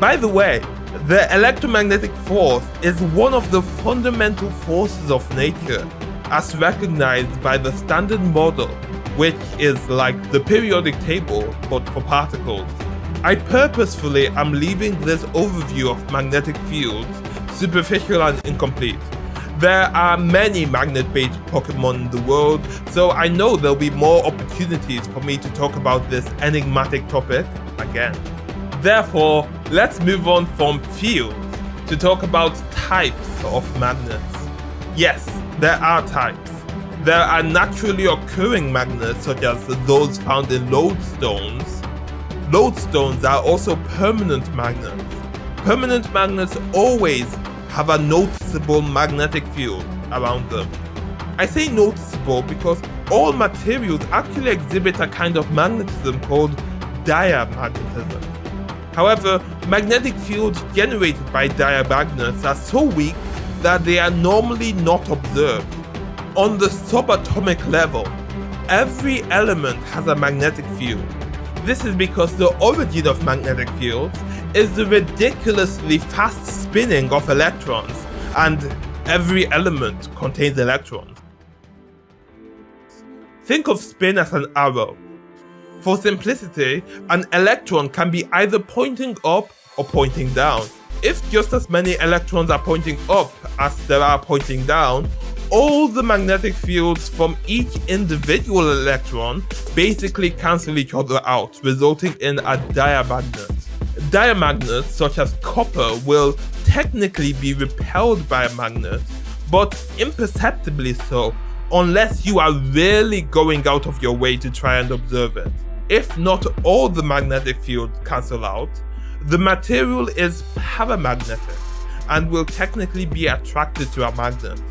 By the way, the electromagnetic force is one of the fundamental forces of nature, as recognized by the Standard Model, which is like the periodic table but for particles. I purposefully am leaving this overview of magnetic fields superficial and incomplete. There are many magnet-based Pokemon in the world, so I know there'll be more opportunities for me to talk about this enigmatic topic again. Therefore, let's move on from fields to talk about types of magnets. Yes, there are types. There are naturally occurring magnets such as those found in lodestones. Lodestones are also permanent magnets. Permanent magnets always have a noticeable magnetic field around them. I say noticeable because all materials actually exhibit a kind of magnetism called diamagnetism. However, magnetic fields generated by diamagnets are so weak that they are normally not observed. On the subatomic level, every element has a magnetic field. This is because the origin of magnetic fields is the ridiculously fast spinning of electrons, and every element contains electrons. Think of spin as an arrow. For simplicity, an electron can be either pointing up or pointing down. If just as many electrons are pointing up as there are pointing down, all the magnetic fields from each individual electron basically cancel each other out, resulting in a diamagnet. Diamagnets, such as copper, will technically be repelled by a magnet, but imperceptibly so, unless you are really going out of your way to try and observe it. If not all the magnetic fields cancel out, the material is paramagnetic and will technically be attracted to a magnet.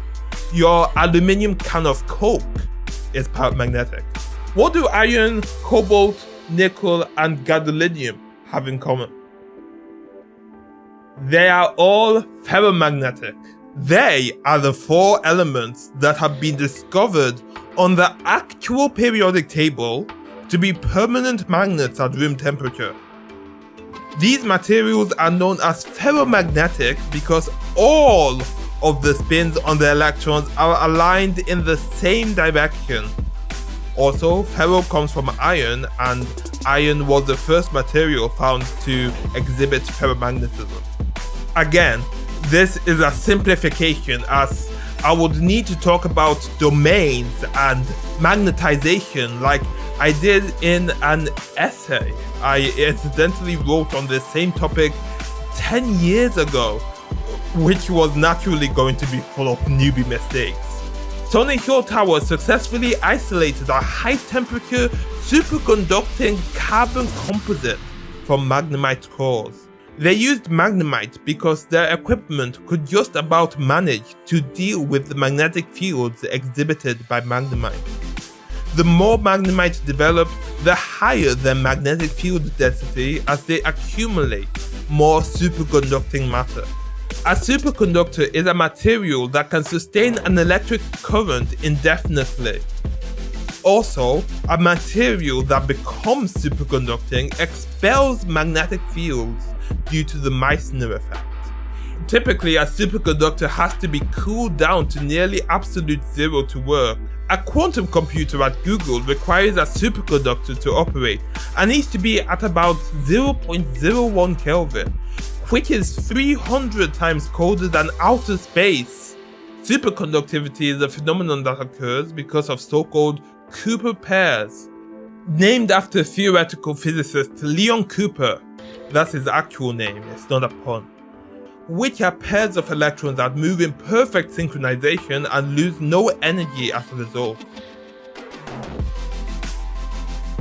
Your aluminium can of Coke is paramagnetic. What do iron, cobalt, nickel, and gadolinium have in common? They are all ferromagnetic. They are the 4 elements that have been discovered on the actual periodic table to be permanent magnets at room temperature. These materials are known as ferromagnetic because all of the spins on the electrons are aligned in the same direction. Also, ferro comes from iron, and iron was the first material found to exhibit ferromagnetism. Again, this is a simplification, as I would need to talk about domains and magnetization like I did in an essay I incidentally wrote on the same topic 10 years ago, which was naturally going to be full of newbie mistakes. Sony Hill Tower successfully isolated a high-temperature superconducting carbon composite from Magnemite cores. They used Magnemite because their equipment could just about manage to deal with the magnetic fields exhibited by Magnemite. The more Magnemite develop, the higher their magnetic field density as they accumulate more superconducting matter. A superconductor is a material that can sustain an electric current indefinitely. Also, a material that becomes superconducting expels magnetic fields due to the Meissner effect. Typically, a superconductor has to be cooled down to nearly absolute zero to work. A quantum computer at Google requires a superconductor to operate and needs to be at about 0.01 Kelvin, which is 300 times colder than outer space. Superconductivity is a phenomenon that occurs because of so-called Cooper pairs, named after theoretical physicist Leon Cooper. That's his actual name, it's not a pun. Which are pairs of electrons that move in perfect synchronization and lose no energy as a result.